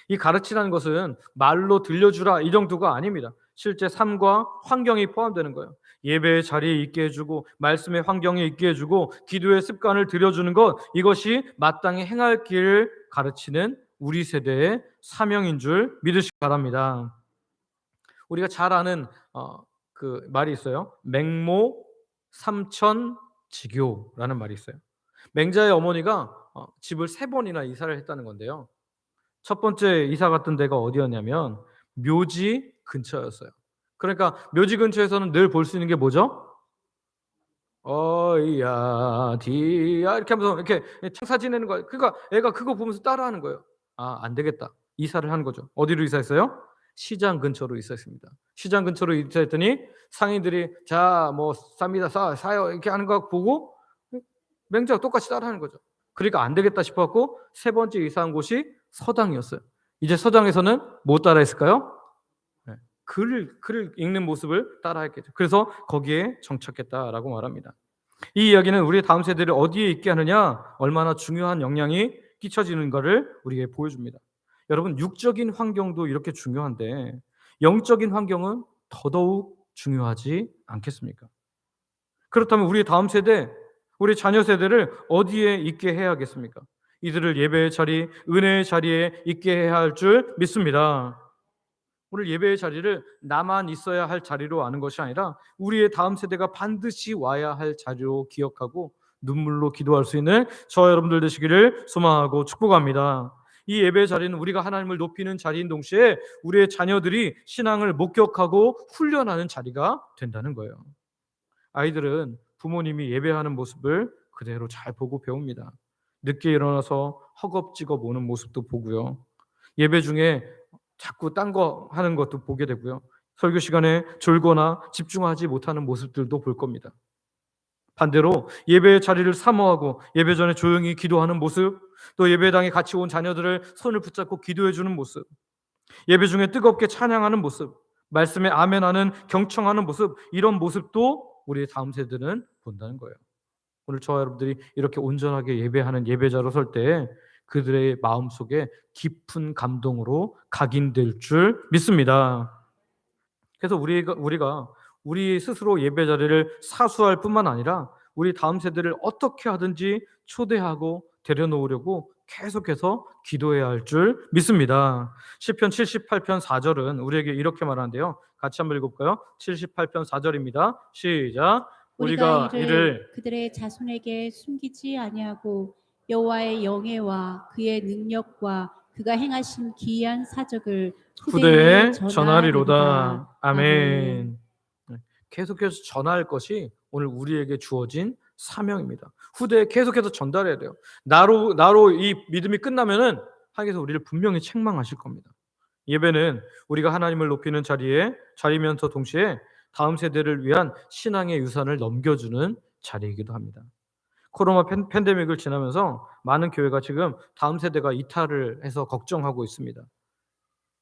이 가르치라는 것은 말로 들려주라 이 정도가 아닙니다. 실제 삶과 환경이 포함되는 거예요. 예배의 자리에 있게 해주고 말씀의 환경에 있게 해주고 기도의 습관을 들여주는 것, 이것이 마땅히 행할 길을 가르치는 우리 세대의 사명인 줄 믿으시기 바랍니다. 우리가 잘 아는 그 말이 있어요. 맹모 삼천지교라는 말이 있어요. 맹자의 어머니가 집을 3번이나 이사를 했다는 건데요. 첫 번째 이사 갔던 데가 어디였냐면 묘지 근처였어요. 그러니까 묘지 근처에서는 늘 볼 수 있는 게 뭐죠? 어이야 디야 이렇게 하면서 이렇게 창사 지내는 거예요. 그러니까 애가 그거 보면서 따라하는 거예요. 아, 안 되겠다. 이사를 한 거죠. 어디로 이사했어요? 시장 근처로 이사했습니다. 시장 근처로 이사했더니 상인들이 자 뭐 쌉니다 사요 이렇게 하는 거 보고 맹자가 똑같이 따라하는 거죠. 그러니까 안 되겠다 싶어갖고 3번째 이사한 곳이 서당이었어요. 이제 서당에서는 뭐 따라했을까요? 네, 글을 읽는 모습을 따라했겠죠. 그래서 거기에 정착했다라고 말합니다. 이 이야기는 우리 다음 세대를 어디에 있게 하느냐, 얼마나 중요한 영향이 끼쳐지는 것을 우리에게 보여줍니다. 여러분, 육적인 환경도 이렇게 중요한데 영적인 환경은 더더욱 중요하지 않겠습니까? 그렇다면 우리 다음 세대, 우리 자녀 세대를 어디에 있게 해야겠습니까? 이들을 예배의 자리, 은혜의 자리에 있게 해야 할 줄 믿습니다. 오늘 예배의 자리를 나만 있어야 할 자리로 아는 것이 아니라 우리의 다음 세대가 반드시 와야 할 자리로 기억하고 눈물로 기도할 수 있는 저와 여러분들 되시기를 소망하고 축복합니다. 이 예배의 자리는 우리가 하나님을 높이는 자리인 동시에 우리의 자녀들이 신앙을 목격하고 훈련하는 자리가 된다는 거예요. 아이들은 부모님이 예배하는 모습을 그대로 잘 보고 배웁니다. 늦게 일어나서 허겁지겁 오는 모습도 보고요. 예배 중에 자꾸 딴 거 하는 것도 보게 되고요. 설교 시간에 졸거나 집중하지 못하는 모습들도 볼 겁니다. 반대로 예배의 자리를 사모하고 예배 전에 조용히 기도하는 모습, 또 예배당에 같이 온 자녀들을 손을 붙잡고 기도해 주는 모습, 예배 중에 뜨겁게 찬양하는 모습, 말씀에 아멘하는 경청하는 모습, 이런 모습도 우리 다음 세대는 본다는 거예요. 오늘 저와 여러분들이 이렇게 온전하게 예배하는 예배자로 설 때 그들의 마음속에 깊은 감동으로 각인될 줄 믿습니다. 그래서 우리가 우리 스스로 예배 자리를 사수할 뿐만 아니라 우리 다음 세대를 어떻게 하든지 초대하고 데려놓으려고 계속해서 기도해야 할 줄 믿습니다. 시편 78편 4절은 우리에게 이렇게 말하는데요. 같이 한번 읽어볼까요? 78편 4절입니다. 시작. 우리가 이를 그들의 자손에게 숨기지 아니하고 여호와의 영예와 그의 능력과 그가 행하신 기이한 사적을 후대에 후대에 전하리로다. 아멘. 아멘. 계속해서 전할 것이 오늘 우리에게 주어진 사명입니다. 후대에 계속해서 전달해야 돼요. 나로 이 믿음이 끝나면은 하나님께서 우리를 분명히 책망하실 겁니다. 예배는 우리가 하나님을 높이는 자리면서 동시에 다음 세대를 위한 신앙의 유산을 넘겨주는 자리이기도 합니다. 코로나 팬데믹을 지나면서 많은 교회가 지금 다음 세대가 이탈을 해서 걱정하고 있습니다.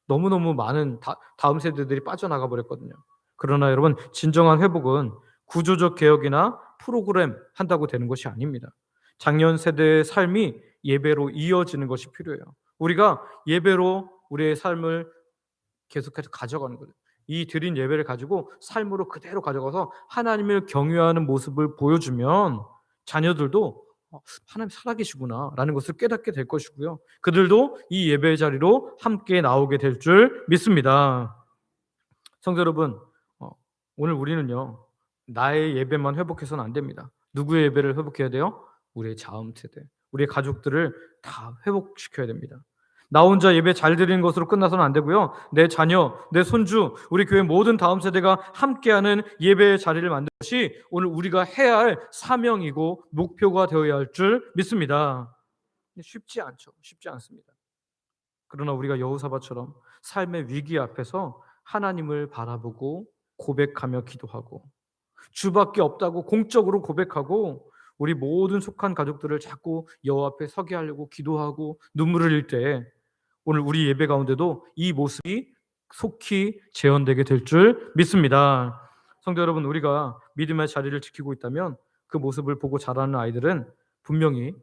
너무너무 많은 다음 세대들이 빠져나가 버렸거든요. 그러나 여러분, 진정한 회복은 구조적 개혁이나 프로그램 한다고 되는 것이 아닙니다. 작년 세대의 삶이 예배로 이어지는 것이 필요해요. 우리가 예배로 우리의 삶을 계속해서 가져가는 거예요. 이 드린 예배를 가지고 삶으로 그대로 가져가서 하나님을 경외하는 모습을 보여주면 자녀들도 하나님 살아계시구나라는 것을 깨닫게 될 것이고요. 그들도 이 예배의 자리로 함께 나오게 될 줄 믿습니다. 성도 여러분, 오늘 우리는요, 나의 예배만 회복해서는 안 됩니다. 누구의 예배를 회복해야 돼요? 우리의 다음 세대, 우리의 가족들을 다 회복시켜야 됩니다. 나 혼자 예배 잘 드리는 것으로 끝나서는 안 되고요. 내 자녀, 내 손주, 우리 교회 모든 다음 세대가 함께하는 예배의 자리를 만드는 것이 오늘 우리가 해야 할 사명이고 목표가 되어야 할 줄 믿습니다. 쉽지 않죠. 쉽지 않습니다. 그러나 우리가 여호사밧처럼 삶의 위기 앞에서 하나님을 바라보고 고백하며 기도하고 주밖에 없다고 공적으로 고백하고 우리 모든 속한 가족들을 자꾸 여호와 앞에 서게 하려고 기도하고 눈물을 흘릴 때 오늘 우리 예배 가운데도 이 모습이 속히 재현되게 될 줄 믿습니다. 성도 여러분, 우리가 믿음의 자리를 지키고 있다면 그 모습을 보고 자라는 아이들은 분명히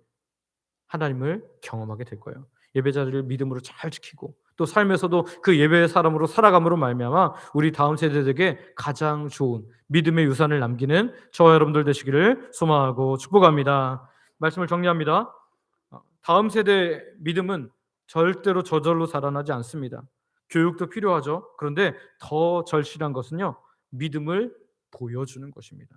하나님을 경험하게 될 거예요. 예배 자리를 믿음으로 잘 지키고 또 삶에서도 그 예배의 사람으로 살아감으로 말미암아 우리 다음 세대들에게 가장 좋은 믿음의 유산을 남기는 저와 여러분들 되시기를 소망하고 축복합니다. 말씀을 정리합니다. 다음 세대 믿음은 절대로 저절로 자라나지 않습니다. 교육도 필요하죠. 그런데 더 절실한 것은요, 믿음을 보여주는 것입니다.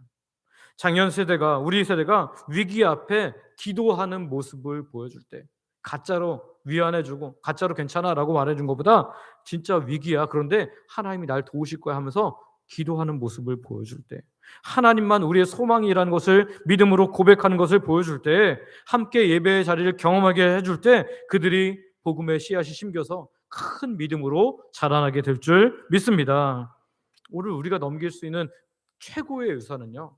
작년 세대가, 우리 세대가 위기 앞에 기도하는 모습을 보여줄 때 가짜로 위안해주고 가짜로 괜찮아라고 말해준 것보다 진짜 위기야, 그런데 하나님이 날 도우실 거야 하면서 기도하는 모습을 보여줄 때, 하나님만 우리의 소망이라는 것을 믿음으로 고백하는 것을 보여줄 때, 함께 예배의 자리를 경험하게 해줄 때 그들이 복음의 씨앗이 심겨서 큰 믿음으로 자라나게 될 줄 믿습니다. 오늘 우리가 넘길 수 있는 최고의 유산은요,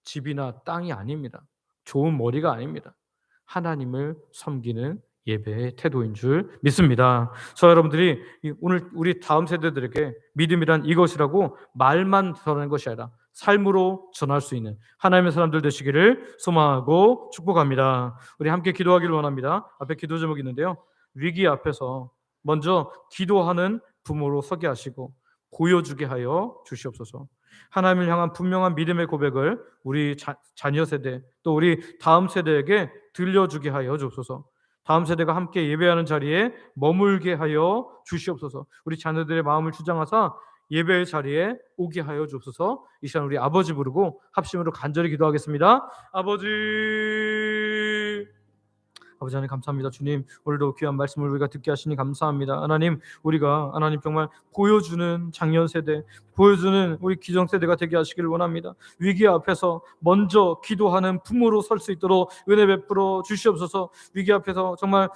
집이나 땅이 아닙니다. 좋은 머리가 아닙니다. 하나님을 섬기는 예배의 태도인 줄 믿습니다. 저 여러분들이 오늘 우리 다음 세대들에게 믿음이란 이것이라고 말만 전하는 것이 아니라 삶으로 전할 수 있는 하나님의 사람들 되시기를 소망하고 축복합니다. 우리 함께 기도하기를 원합니다. 앞에 기도 제목이 있는데요, 위기 앞에서 먼저 기도하는 부모로 서게 하시고 보여주게 하여 주시옵소서. 하나님을 향한 분명한 믿음의 고백을 우리 자녀 세대 또 우리 다음 세대에게 들려주게 하여 주옵소서. 다음 세대가 함께 예배하는 자리에 머물게 하여 주시옵소서. 우리 자녀들의 마음을 주장하사 예배의 자리에 오게 하여 주옵소서. 이 시간 우리 아버지 부르고 합심으로 간절히 기도하겠습니다. 아버지 하나님 감사합니다. 주님, 오늘도 귀한 말씀을 우리가 듣게 하시니 감사합니다. 하나님, 우리가 하나님 정말 보여주는 장년 세대, 보여주는 우리 기성 세대가 되게 하시기를 원합니다. 위기 앞에서 먼저 기도하는 부모로 설 수 있도록 은혜 베풀어 주시옵소서. 위기 앞에서 정말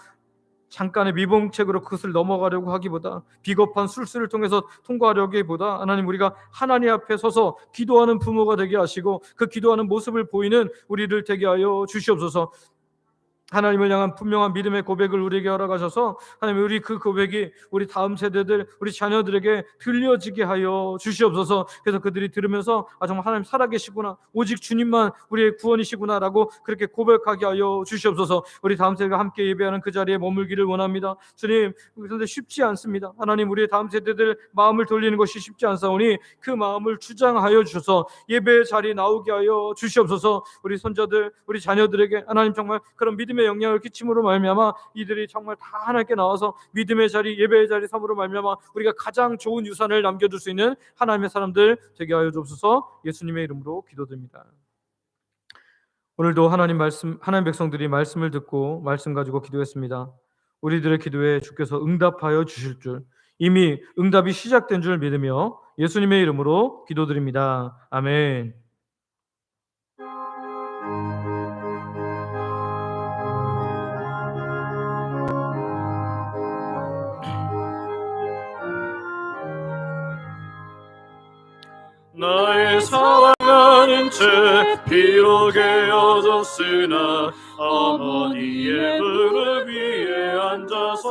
잠깐의 미봉책으로 그것을 넘어가려고 하기보다, 비겁한 술수를 통해서 통과하려고 하기보다 하나님, 우리가 하나님 앞에 서서 기도하는 부모가 되게 하시고 그 기도하는 모습을 보이는 우리를 되게 하여 주시옵소서. 하나님을 향한 분명한 믿음의 고백을 우리에게 허락하셔서 하나님, 우리 그 고백이 우리 다음 세대들, 우리 자녀들에게 들려지게 하여 주시옵소서. 그래서 그들이 들으면서 정말 하나님 살아계시구나, 오직 주님만 우리의 구원이시구나 라고 그렇게 고백하게 하여 주시옵소서. 우리 다음 세대가 함께 예배하는 그 자리에 머물기를 원합니다. 주님, 그런데 쉽지 않습니다. 하나님, 우리의 다음 세대들 마음을 돌리는 것이 쉽지 않사오니 그 마음을 주장하여 주셔서 예배의 자리에 나오게 하여 주시옵소서. 우리 손자들, 우리 자녀들에게 하나님 정말 그런 믿음의 영향을 끼침으로 말미암아 이들이 정말 다 하나님께 나와서 믿음의 자리, 예배의 자리 삼으로 말미암아 우리가 가장 좋은 유산을 남겨줄 수 있는 하나님의 사람들 되게 하여 주옵소서. 예수님의 이름으로 기도드립니다. 오늘도 하나님 백성들이 말씀을 듣고 말씀 가지고 기도했습니다. 우리들의 기도에 주께서 응답하여 주실 줄, 이미 응답이 시작된 줄 믿으며 예수님의 이름으로 기도드립니다. 아멘. 나의 사랑하는 채 비록 헤어졌으나 어머니의 무릎 위에 앉아서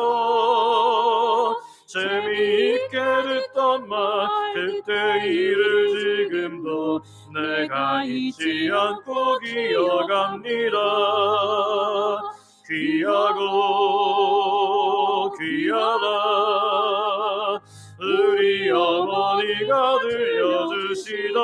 재미있게 듣던 말 그때 일을 지금도 내가 잊지 않고 기억합니다. 귀하고 귀하다 우리 어머니가 들려주시던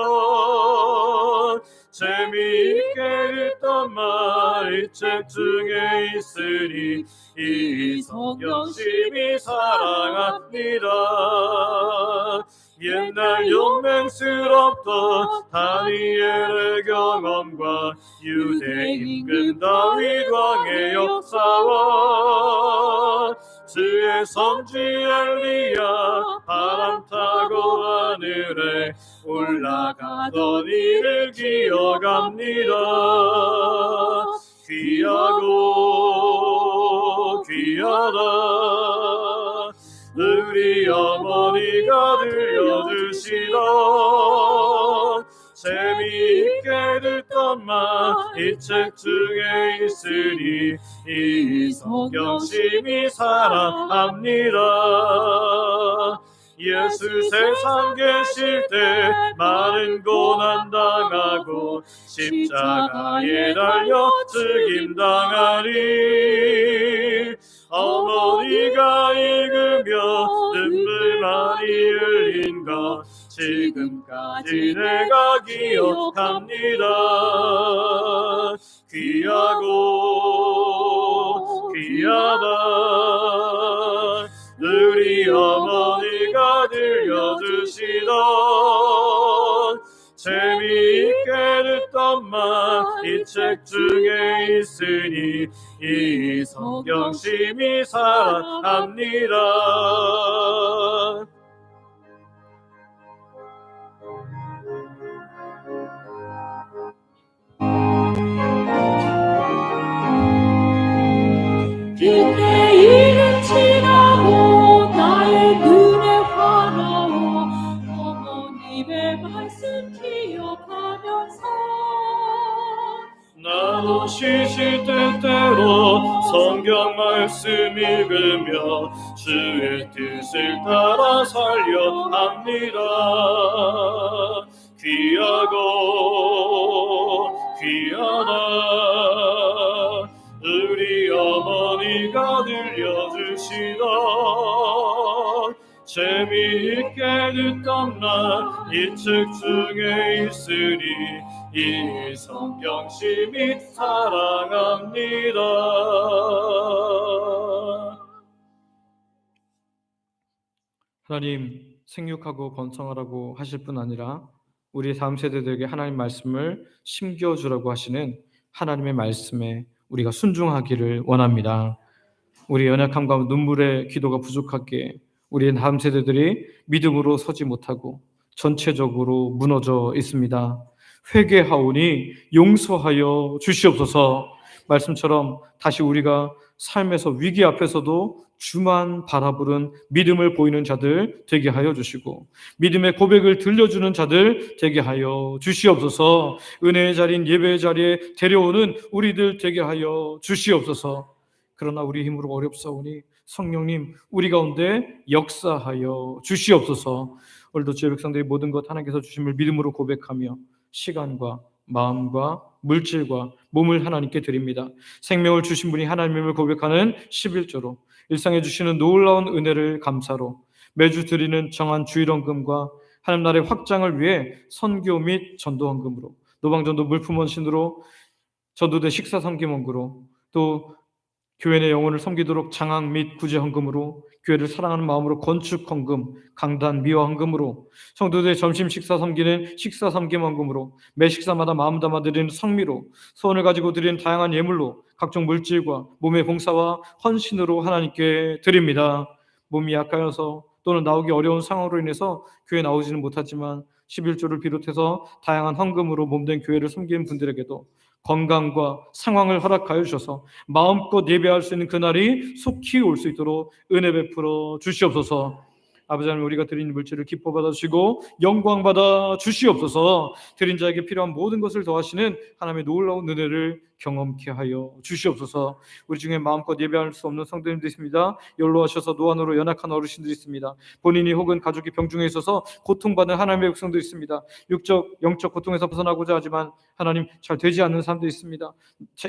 재미있게 듣던 말 이 책 중에 있으니 이 성경심이 사랑합니다. 옛날 용맹스럽던 다니엘의 경험과 유대 임금 다윗 왕의 역사와 주의 성지 엘리야 바람 타고 하늘에 올라가던 이를 기억합니다. 귀하고 귀하다 우리 어머니가 들려주시던 재미있게 듣던 말 이 책 중에 있으니 이 성경 심히 사랑합니다. 예수 세상 계실 때 많은 고난 당하고 십자가에 달려 죽임 당하니 어머니가 읽으며 눈물 많이 흘린 것 지금까지 내가 기억합니다. 귀하고 귀하다 우리 어머니가 들려주시던 재미있게 듣던 말 이 책 중에 있으니 이 성경 심히 사랑합니다. 그때 일은 지나고 나의 눈에 환하고 어머님의 말씀 기억하면서 나도 쉬실 때때로 성경 말씀 읽으며 주의 뜻을 따라 살려 합니다. 귀하고 귀하다 우리 어머니가 들려주시던 재미있게 듣던 날 이 책 중에 있으니 이 성경 심히 사랑합니다. 하나님 생육하고 번성하라고 하실 뿐 아니라 우리 다음 세대들에게 하나님 말씀을 심겨주라고 하시는 하나님의 말씀에 우리가 순종하기를 원합니다. 우리 연약함과 눈물의 기도가 부족하기에 우리 다음 세대들이 믿음으로 서지 못하고 전체적으로 무너져 있습니다. 회개하오니 용서하여 주시옵소서. 말씀처럼 다시 우리가 삶에서 위기 앞에서도 주만 바라보는 믿음을 보이는 자들 되게 하여 주시고 믿음의 고백을 들려주는 자들 되게 하여 주시옵소서. 은혜의 자리인 예배의 자리에 데려오는 우리들 되게 하여 주시옵소서. 그러나 우리 힘으로 어렵사오니 성령님 우리 가운데 역사하여 주시옵소서. 오늘도 주의 백성들이 모든 것 하나님께서 주심을 믿음으로 고백하며 시간과 마음과 물질과 몸을 하나님께 드립니다. 생명을 주신 분이 하나님임을 고백하는 11조로 일상에 주시는 놀라운 은혜를 감사로 매주 드리는 정한 주일헌금과 하나님 나라의 확장을 위해 선교 및 전도헌금으로 노방전도 물품원신으로 전도대 식사 섬김헌금으로 또 교회 내 영혼을 섬기도록 장학 및 구제 헌금으로 교회를 사랑하는 마음으로 건축 헌금, 강단 미화 헌금으로 성도들 점심 식사 섬기는 식사 섬김 헌금으로 매 식사마다 마음 담아 드리는 성미로 소원을 가지고 드리는 다양한 예물로 각종 물질과 몸의 봉사와 헌신으로 하나님께 드립니다. 몸이 약하여서 또는 나오기 어려운 상황으로 인해서 교회에 나오지는 못하지만 11조를 비롯해서 다양한 헌금으로 몸된 교회를 섬기는 분들에게도 건강과 상황을 허락하여 주셔서 마음껏 예배할 수 있는 그날이 속히 올 수 있도록 은혜 베풀어 주시옵소서. 아버지 하나님 우리가 드린 물질을 기뻐 받아주시고 영광 받아 주시옵소서. 드린 자에게 필요한 모든 것을 더하시는 하나님의 놀라운 은혜를 경험케 하여 주시옵소서. 우리 중에 마음껏 예배할 수 없는 성도님들 있습니다. 연로하셔서 노안으로 연약한 어르신들이 있습니다. 본인이 혹은 가족이 병중에 있어서 고통받는 하나님의 백성도 있습니다. 육적 영적 고통에서 벗어나고자 하지만 하나님 잘 되지 않는 사람도 있습니다.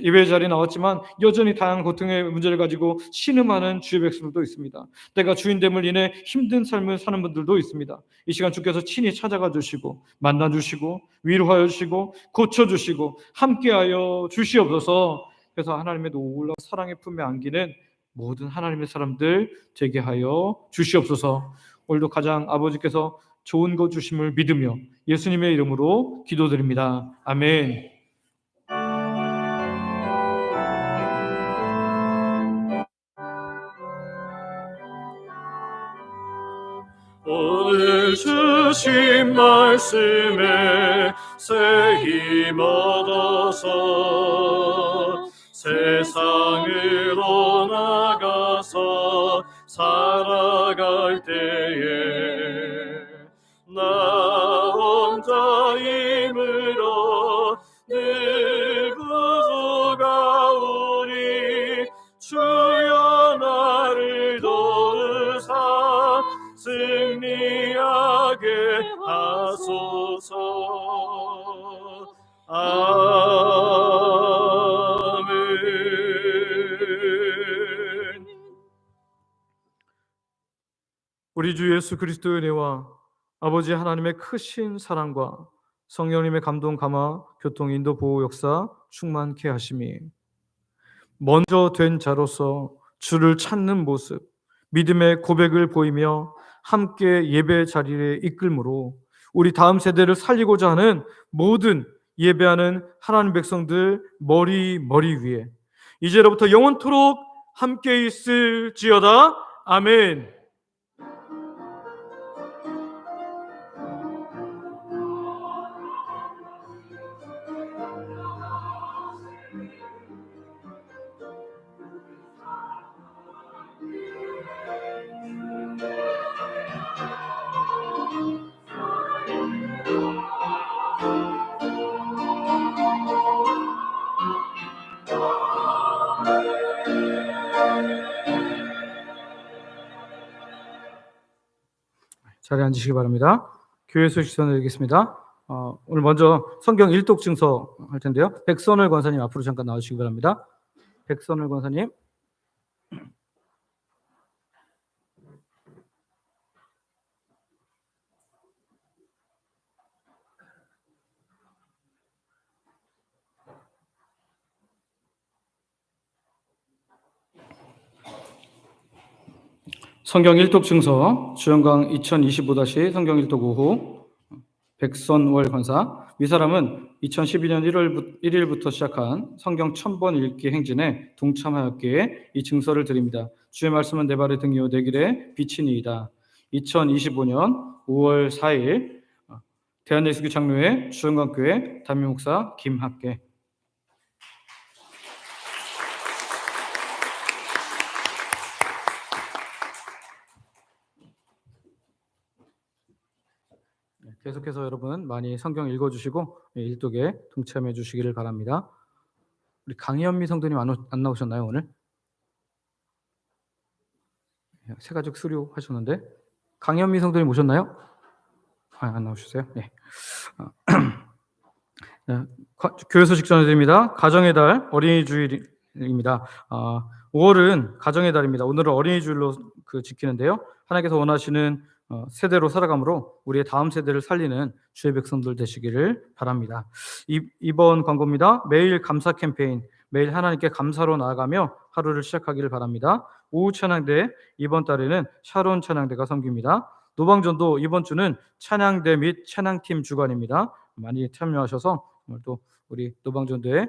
예배 자리에 나왔지만 여전히 다양한 고통의 문제를 가지고 신음하는 주의 백성들도 있습니다. 내가 주인됨을 인해 힘든 삶을 사는 분들도 있습니다. 이 시간 주께서 친히 찾아가 주시고 만나 주시고 위로하여 주시고 고쳐 주시고 함께하여 주시옵소서. 그래서 하나님의 놀라운 사랑의 품에 안기는 모든 하나님의 사람들 되게 하여 주시옵소서. 오늘도 가장 아버지께서 좋은 것 주심을 믿으며 예수님의 이름으로 기도드립니다. 아멘. 하신 말씀에 새 힘 얻어서 세상으로 나가서 살아갈 때에 나 혼자 힘으로 늘 부족하오니 주여 나를 도우사 승리하게 하소서. 아멘. 우리 주 예수 그리스도의 은혜와 아버지 하나님의 크신 사랑과 성령님의 감동, 감화, 교통, 인도, 보호, 역사 충만케 하심이 먼저 된 자로서 주를 찾는 모습, 믿음의 고백을 보이며 함께 예배 자리에 이끌므로 우리 다음 세대를 살리고자 하는 모든 예배하는 하나님 백성들 머리 위에 이제로부터 영원토록 함께 있을지어다. 아멘. 자리에 앉으시기 바랍니다. 교회 소식 전해드리겠습니다. 오늘 먼저 성경 일독 증서 할 텐데요. 백선월 권사님 앞으로 잠깐 나오시기 바랍니다. 백선월 권사님. 성경 일독 증서 주영강 2025- 성경 일독 5호 백선월 권사. 이 사람은 2012년 1일부터 시작한 성경 1000번 읽기 행진에 동참하였기에 이 증서를 드립니다. 주의 말씀은 내 발의 등이요 내 길의 빛이니이다. 2025년 5월 4일 대한예수교 장로회 주영강교회 담임목사 김학계. 계속해서 여러분 많이 성경 읽어주시고 일독에 동참해 주시기를 바랍니다. 우리 강현미 성도님 안 나오셨나요 오늘? 새가족 수료하셨는데 강현미 성도님 오셨나요? 안 나오셨어요? 네. 교회 소식 전해드립니다. 가정의 달 어린이 주일입니다. 5월은 가정의 달입니다. 오늘은 어린이 주일로 지키는데요. 하나님께서 원하시는 세대로 살아감으로 우리의 다음 세대를 살리는 주의 백성들 되시기를 바랍니다. 이번 광고입니다. 매일 감사 캠페인, 매일 하나님께 감사로 나아가며 하루를 시작하기를 바랍니다. 오후 찬양대, 이번 달에는 샤론 찬양대가 섬깁니다. 노방전도 이번 주는 찬양대 및 찬양팀 주관입니다. 많이 참여하셔서 오늘 또 우리 노방전도에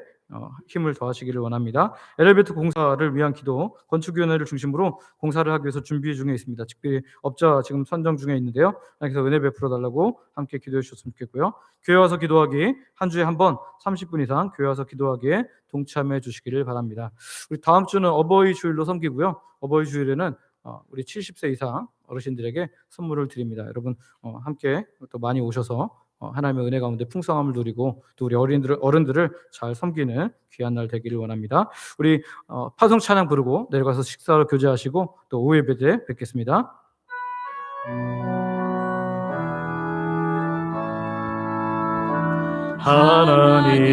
힘을 더하시기를 원합니다. 엘리베이터 공사를 위한 기도, 건축위원회를 중심으로 공사를 하기 위해서 준비 중에 있습니다. 특별히 업자 지금 선정 중에 있는데요. 그래서 은혜 베풀어 달라고 함께 기도해 주셨으면 좋겠고요. 교회 와서 기도하기, 한 주에 한 번 30분 이상 교회 와서 기도하기에 동참해 주시기를 바랍니다. 우리 다음 주는 어버이 주일로 섬기고요. 어버이 주일에는 우리 70세 이상 어르신들에게 선물을 드립니다. 여러분 함께 또 많이 오셔서 하나님의 은혜 가운데 풍성함을 누리고 또 우리 어른들을 잘 섬기는 귀한 날 되기를 원합니다. 우리 파송 찬양 부르고 내려가서 식사로 교제하시고 또 오후 예배 때 뵙겠습니다.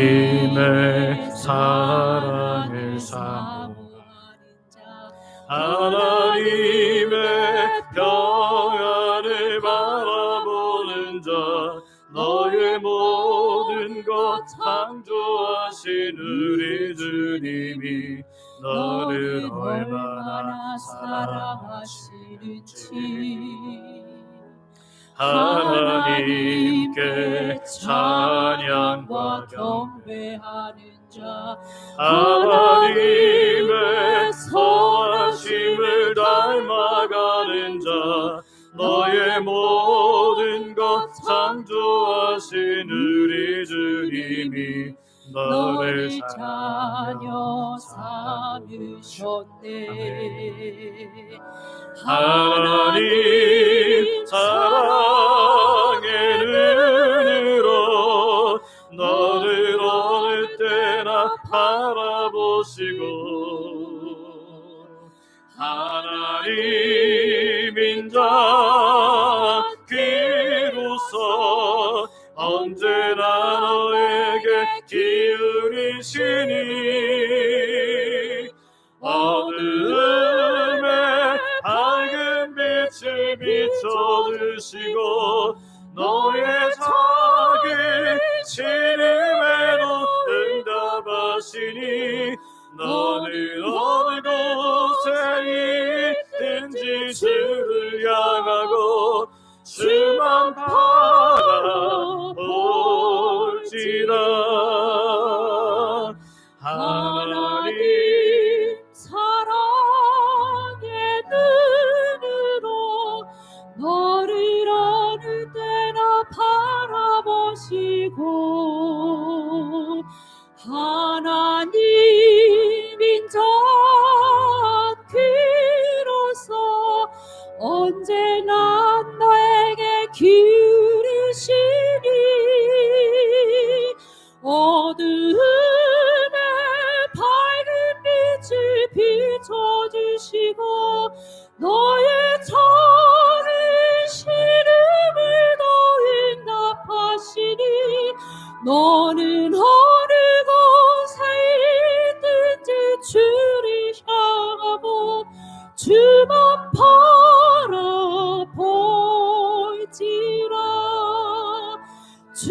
하나님의 사랑을 사모하는 자, 하나님의 평안을 바라보는 자, 너의 모든 것 창조하신 우리 주님이 너를 얼마나 사랑하시는지 하나님께 찬양과 경배하는 자, 하나님의 선하심을 닮아가는 자, 너의 모든 것 창조하신 우리 주님이 너를 자녀 삼으셨네. 하나님 사랑의 눈으로 너를 어느 때나 바라보시고 하나님 인자 귀로서 언제나 너에게 기울이시니 어둠에 밝은 빛을 비춰주시고 너의 작은 시름에도 응답하시니 너는 어느 곳에 있든지 주를 향하고 주만 바라볼지라. 하나님 사랑의 눈으로 너를 어느 때나 바라보시고 하나님 인자 귀로서 언제나 너에게 기울이시니 어둠에 밝은 빛을 비춰주시고 너의 작은 시름을 더 응답하시니 너는 어느 곳에 있든지 주를 향하고 주만 바라볼지라. 주